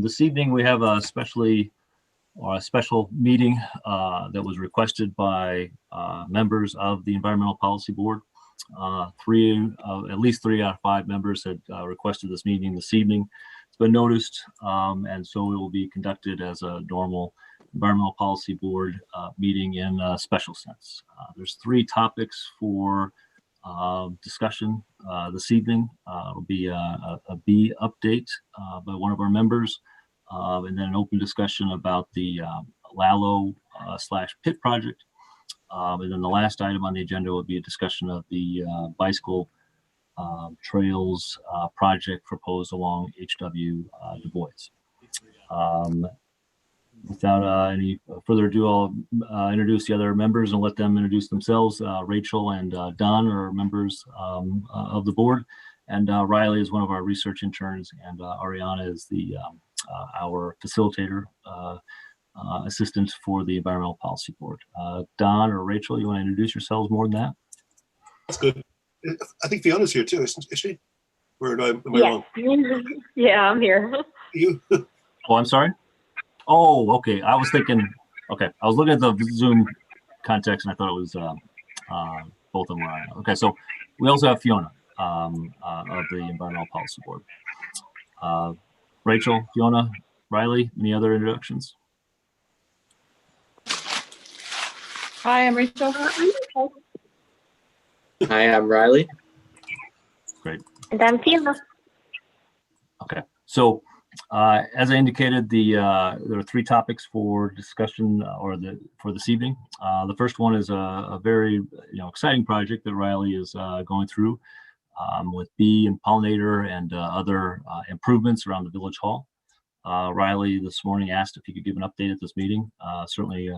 This evening we have a special meeting that was requested by members of the Environmental Policy Board. At least 3 out of 5 members had requested this meeting this evening. It's been noticed, and so it will be conducted as a normal Environmental Policy Board meeting in a special sense. There's 3 topics for discussion this evening. It'll be a bee update by one of our members, and then an open discussion about the Lalo /Pit project. And then the last item on the agenda will be a discussion of the bicycle trails project proposed along H.W. Du Bois. Without any further ado, I'll introduce the other members and let them introduce themselves. Rachel and Don are members of the board, and Riley is one of our research interns, and Ariana is our facilitator assistant for the Environmental Policy Board. Don or Rachel, you want to introduce yourselves more than that? That's good. I think Fiona's here too, isn't she? Or am I wrong? Yeah, I'm here. You? Oh, I'm sorry? Oh, okay. I was thinking, okay. I was looking at the Zoom context and I thought it was both of them were. Okay, so we also have Fiona of the Environmental Policy Board. Rachel, Fiona, Riley, any other introductions? Hi, I'm Rachel. Hi, I'm Riley. Great. And I'm Fiona. Okay, so as I indicated, there are 3 topics for discussion for this evening. The first one is a very exciting project that Riley is going through with bee and pollinator and other improvements around the village hall. Riley this morning asked if he could give an update at this meeting. Certainly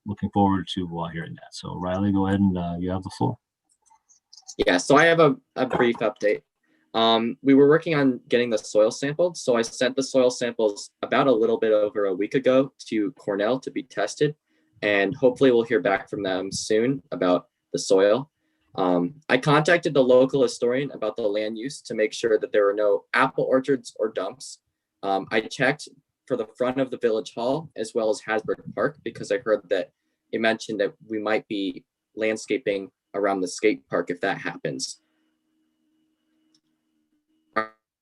looking forward to hearing that. So Riley, go ahead and you have the floor. Yeah, so I have a brief update. We were working on getting the soil sampled. So I sent the soil samples about a little bit over a week ago to Cornell to be tested. And hopefully we'll hear back from them soon about the soil. I contacted the local historian about the land use to make sure that there were no apple orchards or dumps. I checked for the front of the village hall as well as Hasbrook Park because I heard that it mentioned that we might be landscaping around the skate park if that happens.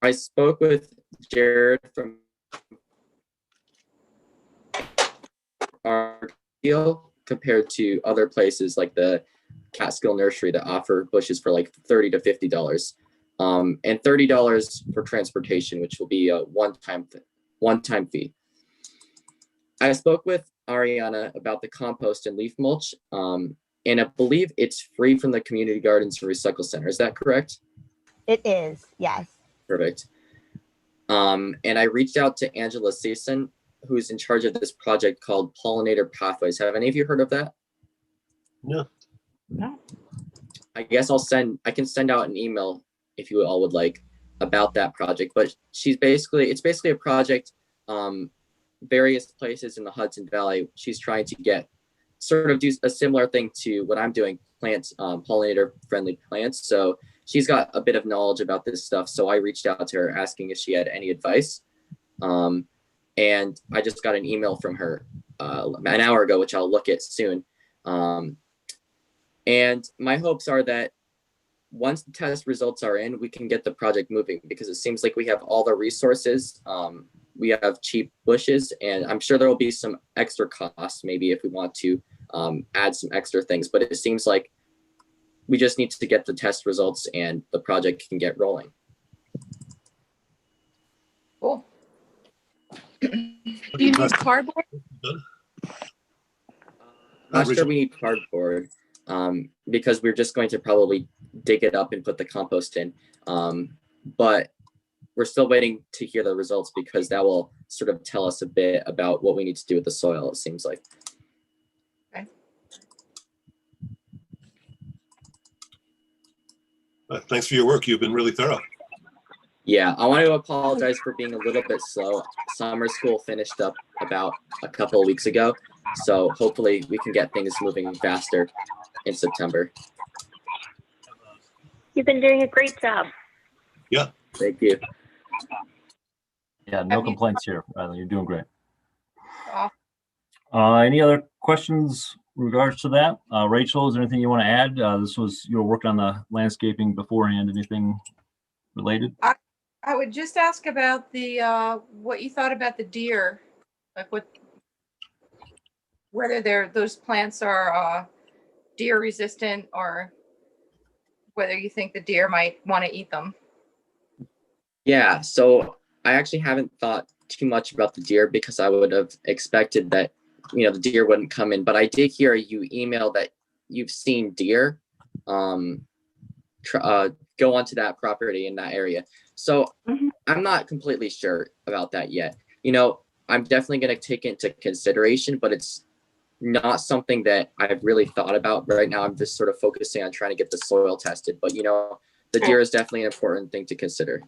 I spoke with Jared from our deal compared to other places like the Catskill Nursery that offer bushes for like $30 to $50, and $30 for transportation, which will be a one-time fee. I spoke with Ariana about the compost and leaf mulch, and I believe it's free from the Community Gardens and Recycle Center. Is that correct? It is, yes. Perfect. And I reached out to Angela Season, who's in charge of this project called Pollinator Pathways. Have any of you heard of that? No. No. I guess I can send out an email if you all would like about that project, but it's basically a project, various places in the Hudson Valley. She's trying to do a similar thing to what I'm doing, plants, pollinator friendly plants. So she's got a bit of knowledge about this stuff. So I reached out to her asking if she had any advice. And I just got an email from her an hour ago, which I'll look at soon. And my hopes are that once the test results are in, we can get the project moving because it seems like we have all the resources. We have cheap bushes, and I'm sure there will be some extra costs maybe if we want to add some extra things, but it seems like we just need to get the test results and the project can get rolling. Cool. Do you need cardboard? Not sure we need cardboard because we're just going to probably dig it up and put the compost in. But we're still waiting to hear the results because that will sort of tell us a bit about what we need to do with the soil, it seems like. Okay. Thanks for your work. You've been really thorough. Yeah, I want to apologize for being a little bit slow. Summer school finished up about a couple of weeks ago, so hopefully we can get things moving faster in September. You've been doing a great job. Yeah. Thank you. Yeah, no Have you- complaints here. Riley, you're doing great. Off. Any other questions in regards to that? Rachel, is there anything you want to add? You were working on the landscaping beforehand. Anything related? I would just ask about the what you thought about the deer, like whether those plants are deer resistant or whether you think the deer might want to eat them. Yeah, so I actually haven't thought too much about the deer because I would have expected that, the deer wouldn't come in. But I did hear you email that you've seen deer go onto that property in that area. So Mhm. I'm not completely sure about that yet. I'm definitely going to take it into consideration, but it's not something that I've really thought about right now. I'm just sort of focusing on trying to get the soil tested. But, the deer is definitely an important thing to consider.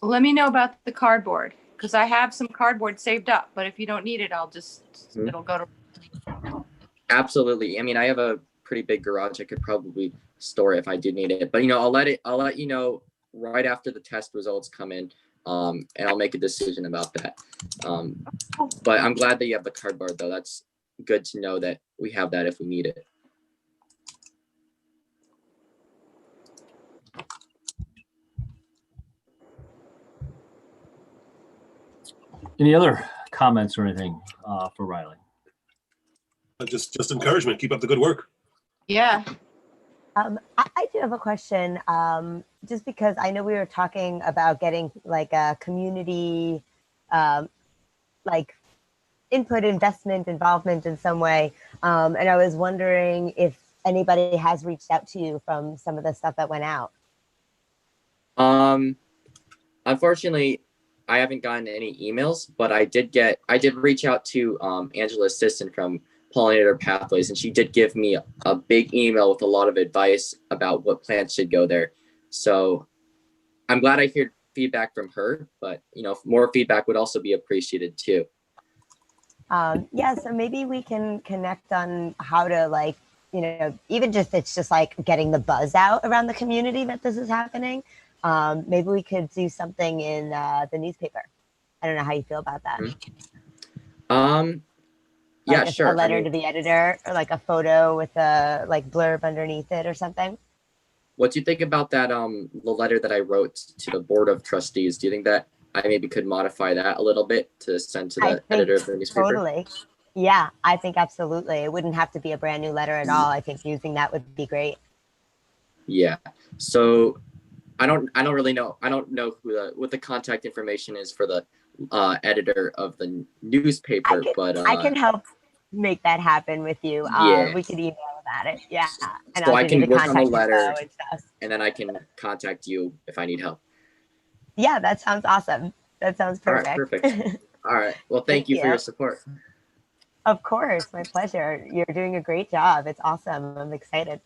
Let me know about the cardboard because I have some cardboard saved up, but if you don't need it, Mhm. it'll go to. Absolutely. I mean, I have a pretty big garage. I could probably store it if I did need it. But I'll let you know right after the test results come in, and I'll make a decision about that. But I'm glad that you have the cardboard, though. That's good to know that we have that if we need it. Any other comments or anything for Riley? Just encouragement. Keep up the good work. Yeah. I do have a question. Just because I know we were talking about getting like a community, like input, investment, involvement in some way. And I was wondering if anybody has reached out to you from some of the stuff that went out. Unfortunately, I haven't gotten any emails, but I did reach out to Angela's assistant from Pollinator Pathways, and she did give me a big email with a lot of advice about what plants should go there. So I'm glad I hear feedback from her, but more feedback would also be appreciated too. Yeah, so maybe we can connect on how to even just it's just like getting the buzz out around the community that this is happening. Maybe we could do something in the newspaper. I don't know how you feel about that. Yeah, like sure. A letter to the editor, or like a photo with a blurb underneath it or something. What do you think about that? The letter that I wrote to the board of trustees. Do you think that I maybe could modify that a little bit to send to the editor of the newspaper? Totally. Yeah, I think absolutely. It wouldn't have to be a brand new letter at all. I think using that would be great. Yeah. So I don't really know. I don't know what the contact information is for the editor of the newspaper, but I can help make that happen with you. Yeah. We could email about it. Yeah. And so I'll I give you can the work on the contact letter, info and stuff. and then I can contact you if I need help. Yeah, that sounds awesome. That sounds perfect. All right, perfect. All right. Well, thank you for your support. Of course, my pleasure. You're doing a great job. It's awesome. I'm excited.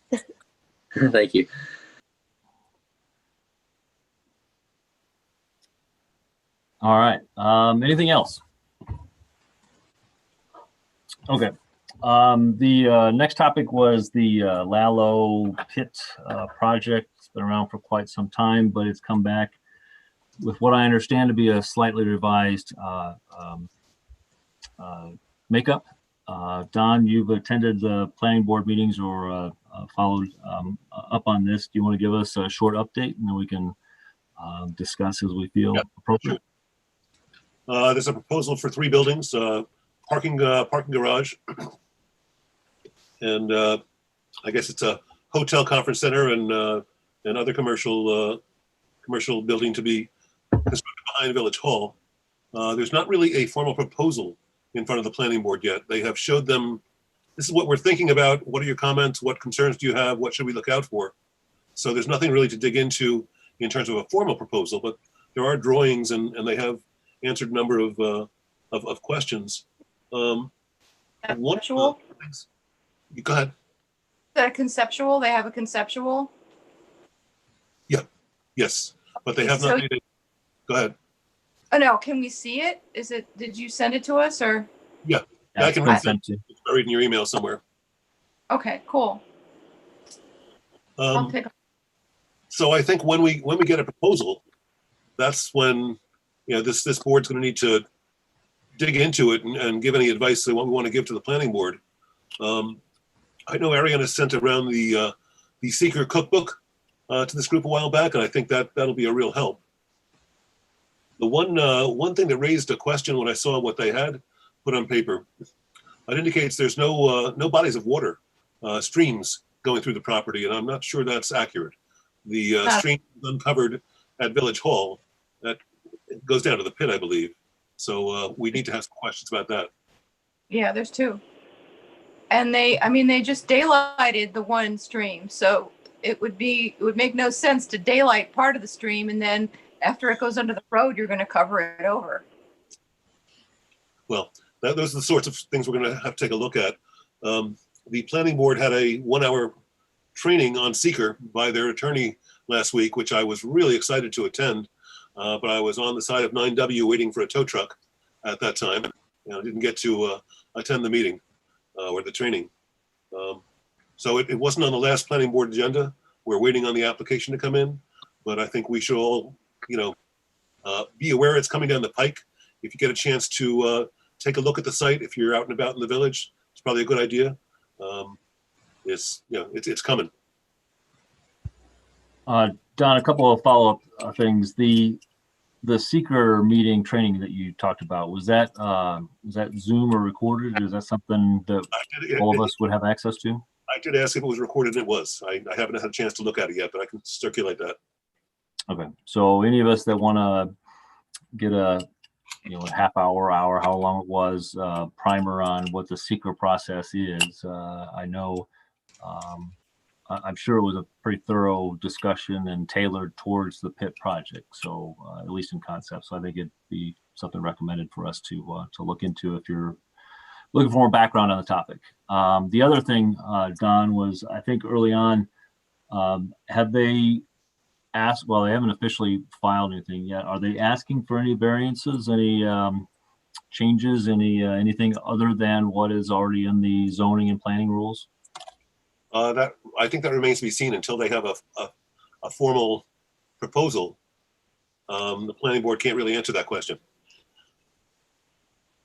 Thank you. All right. Anything else? Okay. The next topic was the Lalo Pit project. It's been around for quite some time, but it's come back with what I understand to be a slightly revised makeup. Don, you've attended the planning board meetings or followed up on this. Do you want to give us a short update, and then we can discuss as we feel appropriate? Sure. There's a proposal for 3 buildings, parking garage, and I guess it's a hotel, conference center, and other commercial building to be constructed behind Village Hall. There's not really a formal proposal in front of the planning board yet. They have showed them, this is what we're thinking about. What are your comments? What concerns do you have? What should we look out for? So there's nothing really to dig into in terms of a formal proposal, but there are drawings and they have answered a number of questions. Conceptual? Go ahead. Is that a conceptual? They have a conceptual? Yes, but they have not made it. Go ahead. Oh no, can we see it? Did you send it to us or? Yeah, I can read it. It's buried in your email somewhere. Okay, cool. I'll take So I think when we get a proposal, that's when this board's going to need to dig into it and give any advice they want to give to the planning board. I know Ariana sent around the Seeker cookbook to this group a while back, and I think that'll be a real help. The one thing that raised a question when I saw what they had put on paper, it indicates there's no bodies of water, streams going through the property, and I'm not sure that's accurate. The stream uncovered at Village Hall that goes down to the pit, I believe. So we need to have some questions about that. Yeah, there's two. And they just daylighted the one stream. So it would make no sense to daylight part of the stream, and then after it goes under the road, you're going to cover it over. Well, those are the sorts of things we're going to have to take a look at. The planning board had a 1-hour training on Seeker by their attorney last week, which I was really excited to attend. But I was on the side of 9W waiting for a tow truck at that time. I didn't get to attend the meeting or the training. So it wasn't on the last planning board agenda. We're waiting on the application to come in, but I think we should all, be aware it's coming down the pike. If you get a chance to take a look at the site, if you're out and about in the village, it's probably a good idea. It's coming. Don, a couple of follow-up things. The Seeker meeting training that you talked about, was that Zoom or recorded? Is that something that all of us would have access to? I did ask if it was recorded, and it was. I haven't had a chance to look at it yet, but I can circulate that. Okay. So any of us that want to get a half hour, how long it was, primer on what the Seeker process is. I know, I'm sure it was a pretty thorough discussion and tailored towards the pit project. So at least in concept. So I think it'd be something recommended for us to look into if you're looking for more background on the topic. The other thing, Don, was I think early on, have they asked, well, they haven't officially filed anything yet. Are they asking for any variances, any changes, anything other than what is already in the zoning and planning rules? I think that remains to be seen until they have a formal proposal. The planning board can't really answer that question.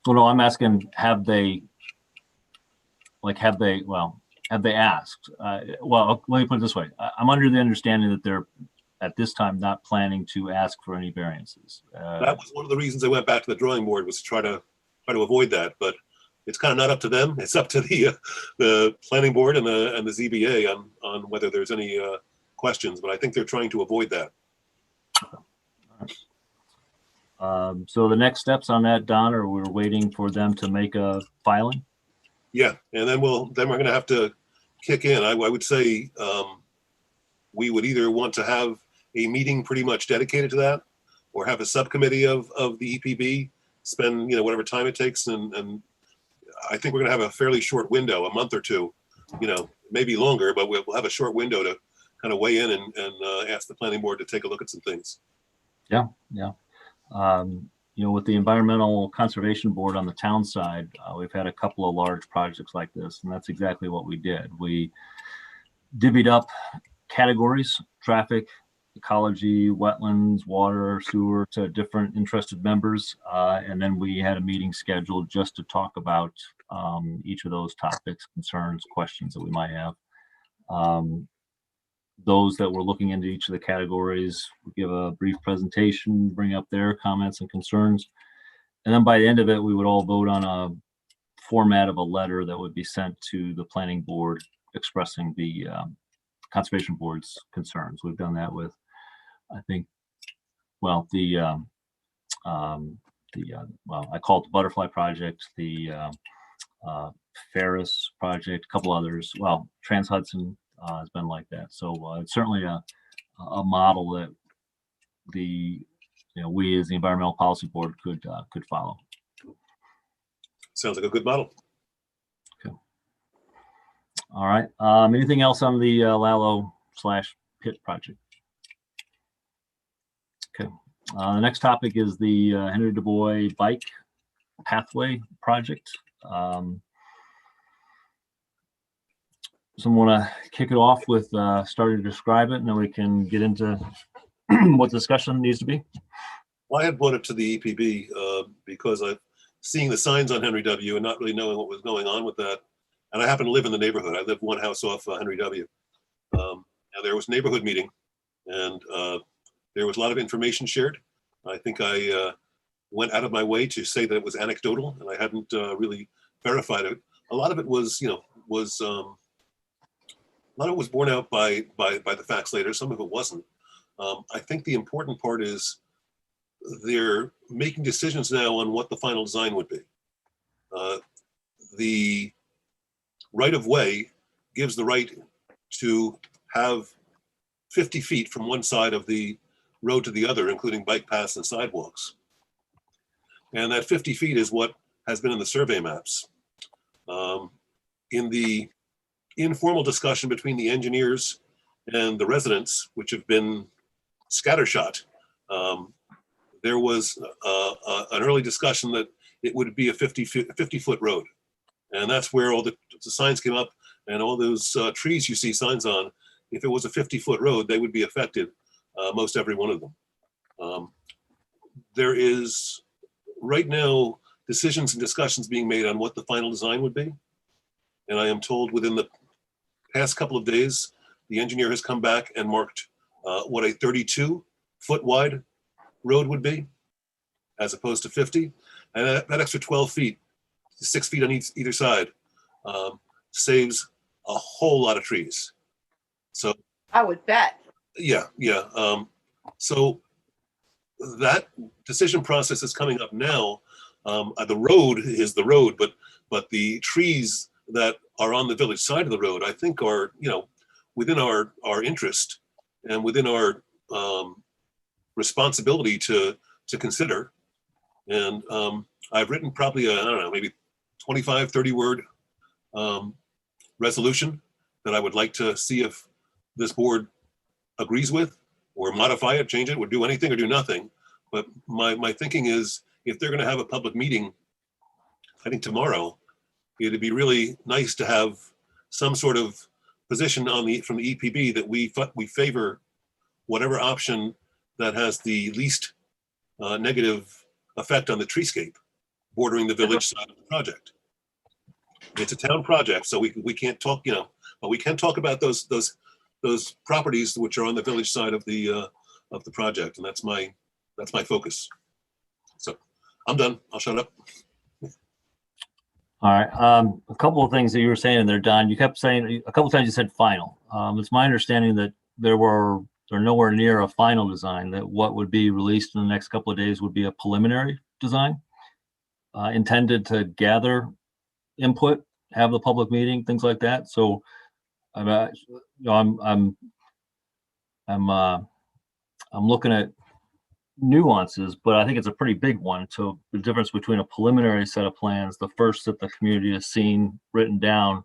Well, no, I'm asking, have they asked? Well, let me put it this way. I'm under the understanding that they're at this time not planning to ask for any variances. That was one of the reasons I went back to the drawing board, was to try to avoid that, but it's kind of not up to them. It's up to the planning board and the ZBA on whether there's any questions, but I think they're trying to avoid that. So the next steps on that, Don, are we're waiting for them to make a filing? Yeah, and then we're going to have to kick in. I would say we would either want to have a meeting pretty much dedicated to that, or have a subcommittee of the EPB spend whatever time it takes, and I think we're going to have a fairly short window, a month or two, maybe longer, but we'll have a short window to kind of weigh in and ask the planning board to take a look at some things. Yeah. With the Environmental Conservation Board on the town side, we've had a couple of large projects like this, and that's exactly what we did. We divvied up categories: traffic, ecology, wetlands, water, sewer, to different interested members. And then we had a meeting scheduled just to talk about each of those topics, concerns, questions that we might have. Those that were looking into each of the categories would give a brief presentation, bring up their comments and concerns. And then by the end of it, we would all vote on a format of a letter that would be sent to the planning board expressing the Conservation Board's concerns. We've done that with, I think, well, I call it the Butterfly Project, the Ferris Project, a couple others. Well, Trans Hudson has been like that. So it's certainly a model that we as the Environmental Policy Board could follow. Sounds like a good model. Okay. All right. Anything else on the Lalo/Pit project? Okay. The next topic is the Henry Du Bois Bike Pathway project. Someone want to kick it off with starting to describe it, and then we can get into what discussion needs to be? Well, I had brought it to the EPB because I'm seeing the signs on Henry W. and not really knowing what was going on with that. And I happen to live in the neighborhood. I live one house off Henry W. Now there was a neighborhood meeting, and there was a lot of information shared. I think I went out of my way to say that it was anecdotal, and I hadn't really verified it. A lot of it was, a lot of it was borne out by the facts later. Some of it wasn't. I think the important part is they're making decisions now on what the final design would be. The right of way gives the right to have 50 feet from one side of the road to the other, including bike paths and sidewalks. And that 50 feet is what has been in the survey maps. In the informal discussion between the engineers and the residents, which have been scattershot, there was an early discussion that it would be a 50-foot road. And that's where all the signs came up, and all those trees you see signs on, if it was a 50-foot road, they would be affected, most every one of them. There is right now decisions and discussions being made on what the final design would be. And I am told within the past couple of days, the engineer has come back and marked what a 32-foot wide road would be, as opposed to 50. And that extra 12 feet, 6 feet on either side, saves a whole lot of trees. So I would bet. yeah. So that decision process is coming up now. The road is the road, but the trees that are on the village side of the road, I think are, within our interest and within our responsibility to consider. And I've written probably I don't know, maybe 25, 30 word resolution that I would like to see if this board agrees with, or modify it, change it, or do anything or do nothing. But my thinking is, if they're going to have a public meeting, I think tomorrow, it'd be really nice to have some sort of position from the EPB that we favor whatever option that has the least negative effect on the treescape bordering the village side of the project. It's a town project, so we can't talk, but we can talk about those properties which are on the village side of the project, and that's my focus. So I'm done. I'll shut up. All right. A couple of things that you were saying there, Don. You kept saying a couple of times you said final. It's my understanding that they're nowhere near a final design, that what would be released in the next couple of days would be a preliminary design intended to gather input, have the public meeting, things like that. So I'm looking at nuances, but I think it's a pretty big one. So the difference between a preliminary set of plans, the first that the community has seen written down,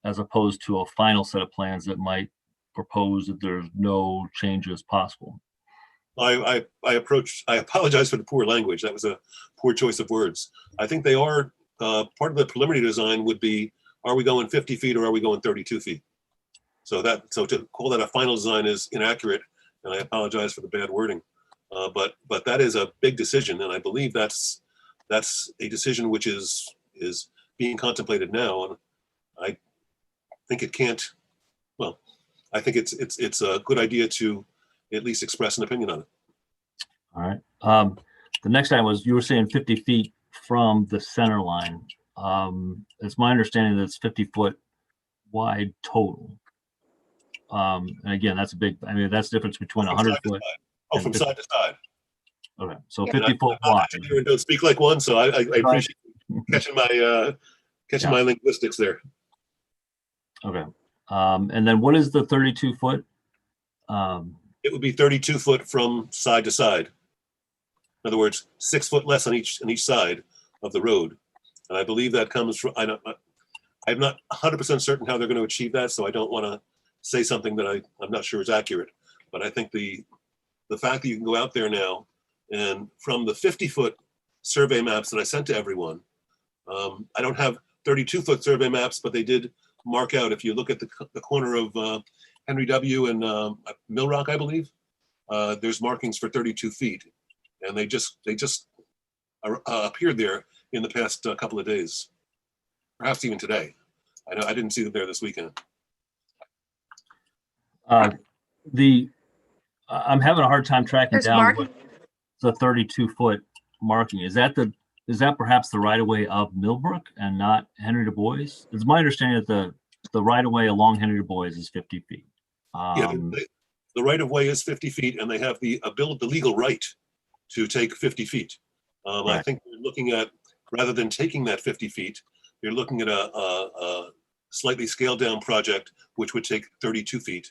as opposed to a final set of plans that might propose that there's no changes possible. I apologize for the poor language. That was a poor choice of words. I think they are part of the preliminary design would be, are we going 50 feet or are we going 32 feet? So to call that a final design is inaccurate, and I apologize for the bad wording. But that is a big decision, and I believe that's a decision which is being contemplated now. And I think it can't. Well, I think it's a good idea to at least express an opinion on it. All right. The next item was, you were saying 50 feet from the center line. It's my understanding that it's 50-foot wide total. And again, that's a big. I mean, that's the difference between 100 foot. Oh, from side to side. Okay, so Yeah. 50-foot I'm wide. not and don't speak like one, so I appreciate catching my linguistics there. Okay. And then what is the 32-foot? It would be 32 foot from side to side. In other words, 6 foot less on each side of the road. And I believe that comes from, I'm not 100% certain how they're going to achieve that, so I don't want to say something that I'm not sure is accurate. But I think the fact that you can go out there now, and from the 50-foot survey maps that I sent to everyone, I don't have 32-foot survey maps, but they did mark out, if you look at the corner of Henry W. and Mill Rock, I believe, there's markings for 32 feet. and they just appeared there in the past couple of days, perhaps even today. I know I didn't see them there this weekend. I'm having a hard time tracking There's down marking. what the 32-foot marking. Is that perhaps the right of way of Millbrook and not Henry Du Bois? It's my understanding that the right of way along Henry Du Bois is 50 feet. Yeah, the right of way is 50 feet, and they have the legal right to take 50 feet. I Right. think we're looking at, rather than taking that 50 feet, you're looking at a slightly scaled down project, which would take 32 feet,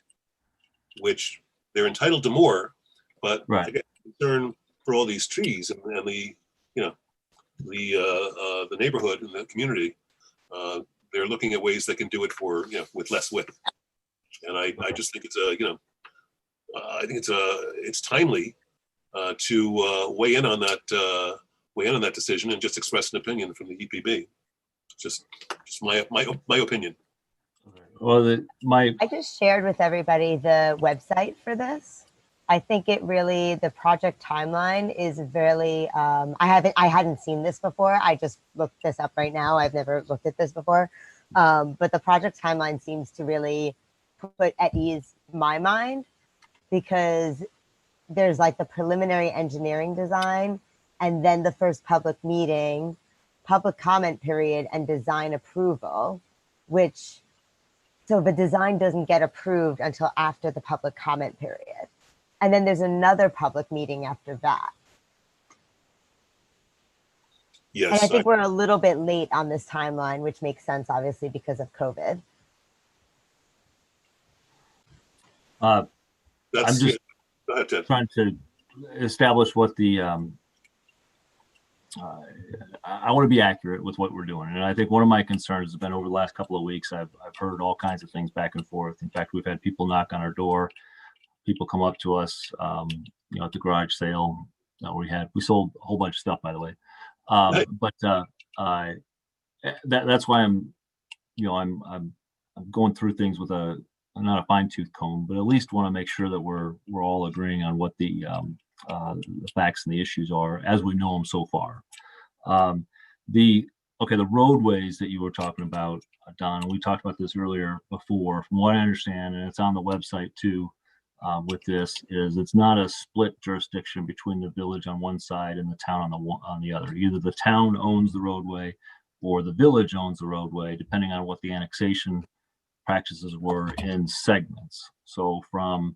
which they're entitled to more, but Right. I get concerned for all these trees and the, you know, the neighborhood and the community. They're looking at ways they can do it for, you know, with less width. And I just think it's I think it's timely to weigh in on that decision and just express an opinion from the EPB. Just my opinion. Well, I just shared with everybody the website for this. I think the project timeline is very, I hadn't seen this before. I just looked this up right now. I've never looked at this before. But the project timeline seems to really put at ease my mind, because there's like the preliminary engineering design, and then the first public meeting, public comment period, and design approval, so the design doesn't get approved until after the public comment period. And then there's another public meeting after that. Yes. And I think we're a little bit late on this timeline, which makes sense, obviously, because of COVID. That's, I'm just go ahead, Ted. trying to establish what the I want to be accurate with what we're doing, and I think one of my concerns has been over the last couple of weeks. I've heard all kinds of things back and forth. In fact, we've had people knock on our door, people come up to us, you know, at the garage sale. We sold a whole bunch of stuff, by the way. But that's why I'm going through things with not a fine tooth comb, but at least want to make sure that we're all agreeing on what the facts and the issues are as we know them so far. The roadways that you were talking about, Don, we talked about this earlier before. From what I understand, and it's on the website too, with this, is it's not a split jurisdiction between the village on one side and the town on the other. Either the town owns the roadway or the village owns the roadway, depending on what the annexation practices were in segments. So from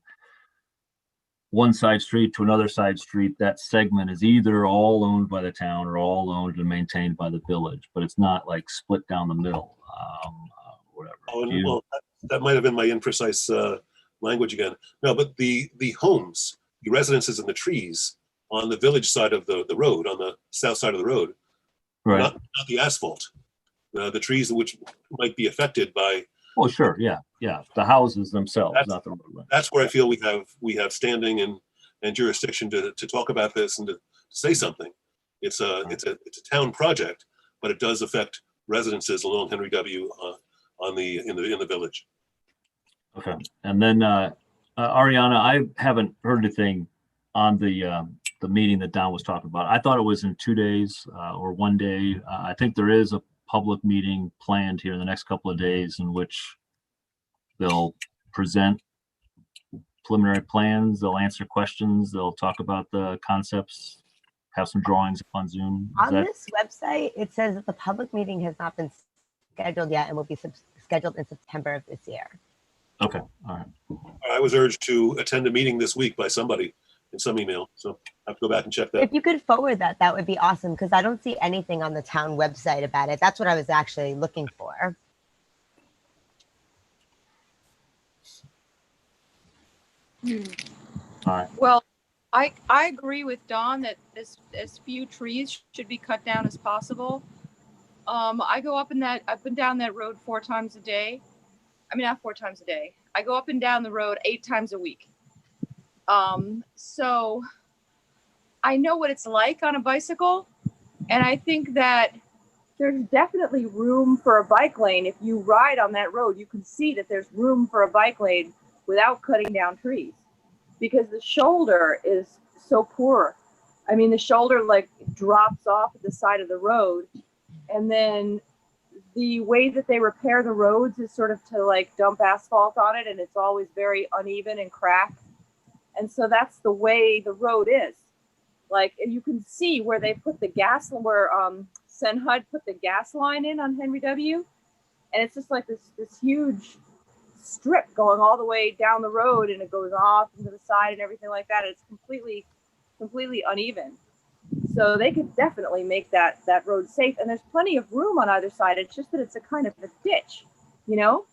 one side street to another side street, that segment is either all owned by the town or all owned and maintained by the village, but it's not like split down the middle, whatever. Oh, well, that might have been my imprecise language again. No, but the homes, the residences and the trees on the village side of the road, on the south side of the road, Right. not the asphalt. The trees which might be affected by. Oh, sure. Yeah. The houses themselves, not the roadway. That's where I feel we have standing and jurisdiction to talk about this and to say something. It's a town project, but it does affect residences along Henry W. In the village. Okay. And then Ariana, I haven't heard anything on the meeting that Don was talking about. I thought it was in 2 days or 1 day. I think there is a public meeting planned here in the next couple of days in which they'll present preliminary plans, they'll answer questions, they'll talk about the concepts, have some drawings up on Zoom. This website, it says that the public meeting has not been scheduled yet and will be scheduled in September of this year. Okay. All right. I was urged to attend a meeting this week by somebody in some email, so I have to go back and check that. If you could forward that, that would be awesome, because I don't see anything on the town website about it. That's what I was actually looking for. All right. Well, I agree with Don that as few trees should be cut down as possible. I go up and down that road 4 times a day. I mean, not 4 times a day. I go up and down the road 8 times a week. So I know what it's like on a bicycle, and I think that there's definitely room for a bike lane. If you ride on that road, you can see that there's room for a bike lane without cutting down trees, because the shoulder is so poor I mean, the shoulder like drops off at the side of the road, and then the way that they repair the roads is sort of to like dump asphalt on it, and it's always very uneven and cracked. And so that's the way the road is. Like, you can see where they put the gas, where Senhud put the gas line in on Henry W. And it's just like this huge strip going all the way down the road, and it goes off into the side and everything like that. It's completely uneven. So they could definitely make that road safe. And there's plenty of room on either side. It's just that it's a kind of a ditch, you know?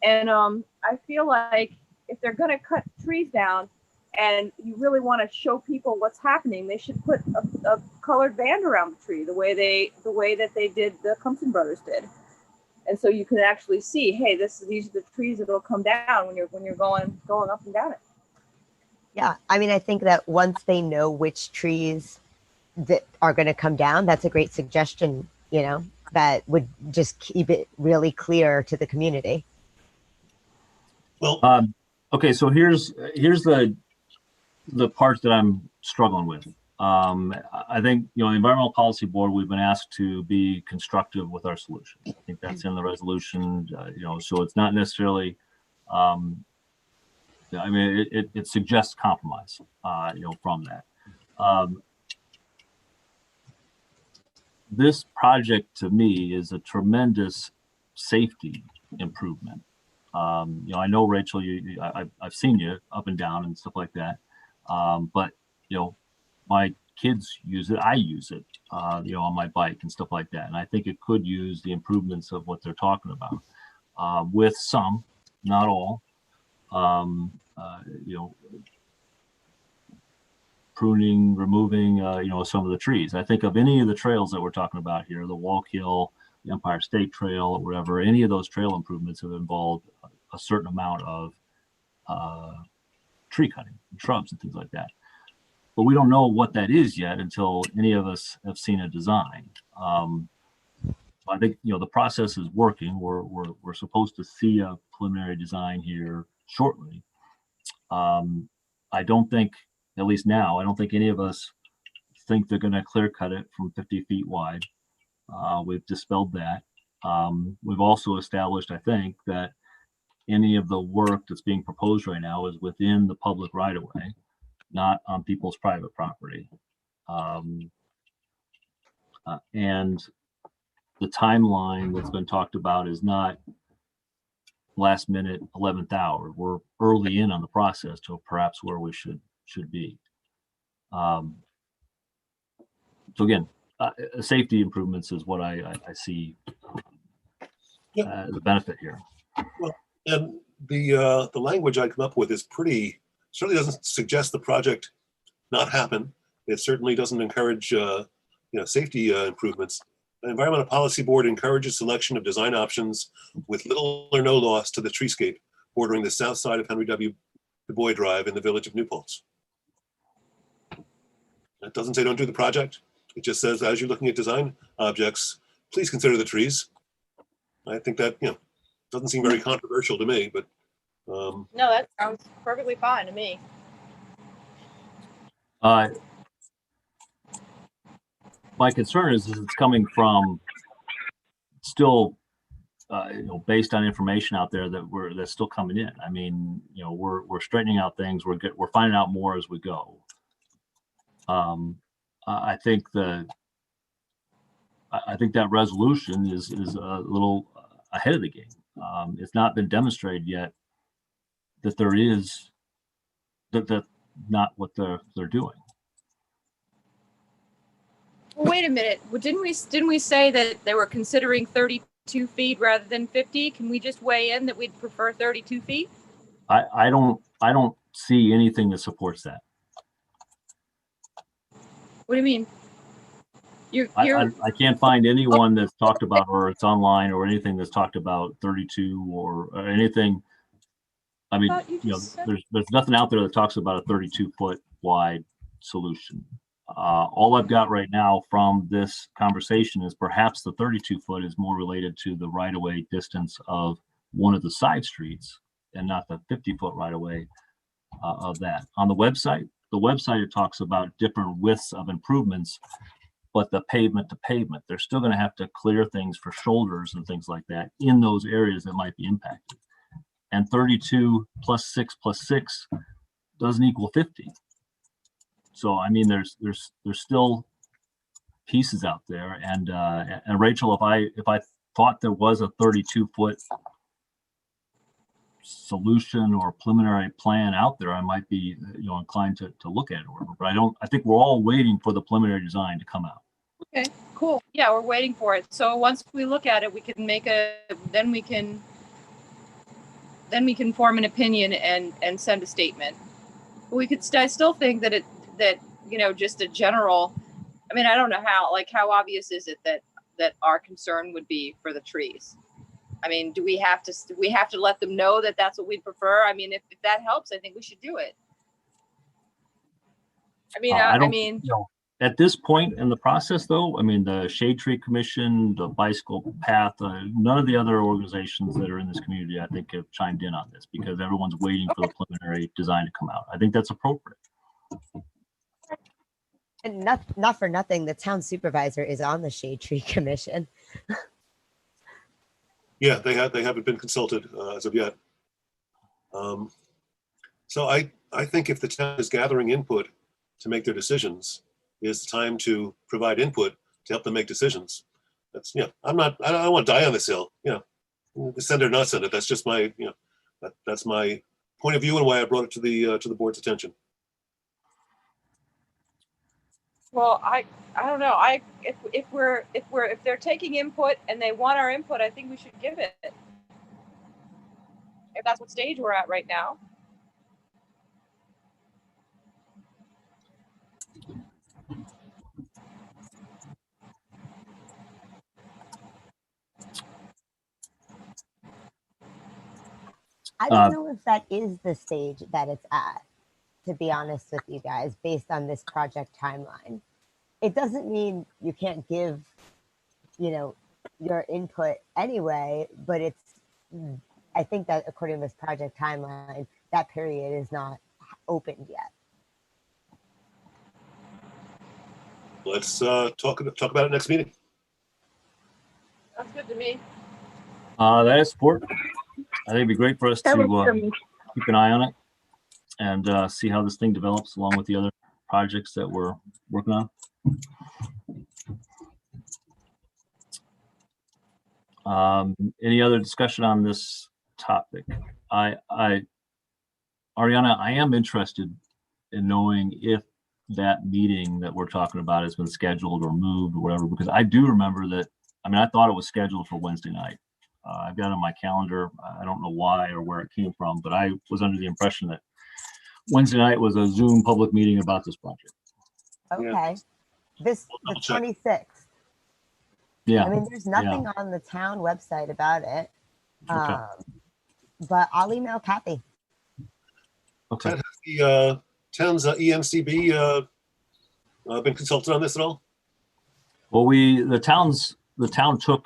And I feel like if they're going to cut trees down and you really want to show people what's happening, they should put a colored band around the tree the way that they did, the Compton brothers did. And so you can actually see, hey, these are the trees that'll come down when you're going up and down it. Yeah, I mean, I think that once they know which trees that are going to come down, that's a great suggestion, you know, that would just keep it really clear to the community. Well, okay, so here's the part that I'm struggling with. I think, you know, the Environmental Policy Board, we've been asked to be constructive with our solution. I think that's in the resolution, you know, so it's not necessarily, I mean, it suggests compromise, you know, from that. This project to me is a tremendous safety improvement. You know, I know, Rachel, I've seen you up and down and stuff like that. But, you know, my kids use it, I use it, you know, on my bike and stuff like that. And I think it could use the improvements of what they're talking about, with some, not all, you know, pruning, removing, you know, some of the trees. I think of any of the trails that we're talking about here, the Wallkill, the Empire State Trail, or whatever, any of those trail improvements have involved a certain amount of tree cutting, shrubs and things like that. But we don't know what that is yet until any of us have seen a design. I think, you know, the process is working. We're supposed to see a preliminary design here shortly. I don't think, at least now, I don't think any of us think they're going to clear cut it from 50 feet wide. We've dispelled that. We've also established, I think, that any of the work that's being proposed right now is within the public right of way, not on people's private property. And the timeline that's been talked about is not last minute, 11th hour. We're early in on the process to perhaps where we should be. So again, safety improvements is what I see the benefit here. well, and the language I come up with is certainly doesn't suggest the project not happen. It certainly doesn't encourage you know, safety improvements. The Environmental Policy Board encourages selection of design options with little or no loss to the treescape bordering the south side of Henry W. Du Bois Drive in the village of New Paltz. It doesn't say don't do the project. It just says, as you're looking at design objects, please consider the trees. I think that, you know, doesn't seem very controversial to me, but No, that sounds perfectly fine to me. My concern is it's coming from still, you know, based on information out there that's still coming in. I mean, you know, we're straightening out things. We're finding out more as we go. I think that resolution is a little ahead of the game. It's not been demonstrated yet that there is that not what they're doing. Well, wait a minute. Well, didn't we say that they were considering 32 feet rather than 50? Can we just weigh in that we'd prefer 32 feet? I don't see anything that supports that. What do you mean? I can't find anyone that's talked about, or it's online, or anything that's talked about 32 or anything. I mean, you know, there's nothing out there that talks about a 32-foot wide solution. All I've got right now from this conversation is perhaps the 32-foot is more related to the right-of-way distance of one of the side streets and not the 50-foot right-of-way of that. On the website, the website, it talks about different widths of improvements, but the pavement to pavement, they're still going to have to clear things for shoulders and things like that in those areas that might be impacted. And 32 plus 6 plus 6 doesn't equal 50. So I mean, there's still pieces out there. And Rachel, if I thought there was a 32-foot solution or preliminary plan out there, I might be inclined to look at it or whatever. But I think we're all waiting for the preliminary design to come out. Okay, cool. Yeah, we're waiting for it. So once we look at it, we can then we can form an opinion and send a statement. I still think that just a general, I mean, I don't know how obvious is it that our concern would be for the trees? I mean, do we have to let them know that that's what we'd prefer? I mean, if that helps, I think we should do it. I mean, at this point in the process, though, I mean, the Shade Tree Commission, the Bicycle Path, none of the other organizations that are in this community, I think, have chimed in on this because everyone's waiting for the preliminary design to come out. I think that's appropriate. And not for nothing, the town supervisor is on the Shade Tree Commission. Yeah, they haven't been consulted as of yet. So I think if the town is gathering input to make their decisions, it's time to provide input to help them make decisions. That's I don't want to die on this hill. Send or not send it. That's just my that's my point of view and why I brought it to the board's attention. well, I don't know. If they're taking input and they want our input, I think we should give it. If that's what stage we're at right now. I don't know if that is the stage that it's at, to be honest with you guys, based on this project timeline. It doesn't mean you can't give, your input anyway, but I think that according to this project timeline, that period is not opened yet. Let's talk about it next meeting. Sounds good to me. That is support. I think it'd be great for us to keep an eye on it and see how this thing develops along with the other projects that we're working on. Any other discussion on this topic? Ariana, I am interested in knowing if that meeting that we're talking about has been scheduled or moved or whatever, because I do remember that. I mean, I thought it was scheduled for Wednesday night. I've got it on my calendar. I don't know why or where it came from, but I was under the impression that Wednesday night was a Zoom public meeting about this project. Okay. Yeah. The 26th. Yeah. I mean, there's nothing on the town website about it. Okay. But I'll email Kathy. Okay. Has the town's ENCB been consulted on this at all? Well, the town took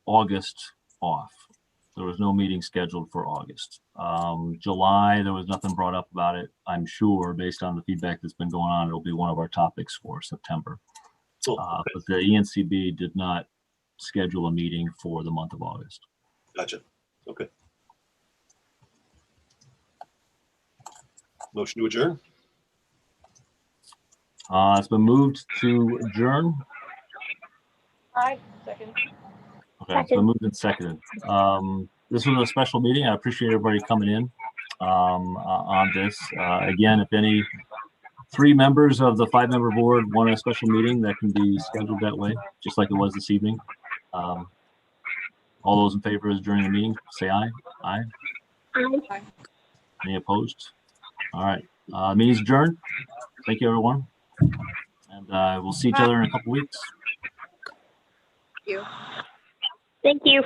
August off. There was no meeting scheduled for August. July, there was nothing brought up about it. I'm sure based on the feedback that's been going on, it'll be one of our topics for September. Cool. Okay. But the ENCB did not schedule a meeting for the month of August. Gotcha. Okay. Motion to adjourn. It's been moved to adjourn. Aye, second. Okay, it's been moved and seconded. This was a special meeting. I appreciate everybody coming in on this. Again, if any 3 members of the 5-member board want a special meeting, that can be scheduled that way, just like it was this evening. All those in favor of adjourning the meeting, say aye. Aye. Aye. Any opposed? All right. Meeting's adjourned. Thank you, everyone. And we'll see each other in a couple weeks. Thank you. Thank you.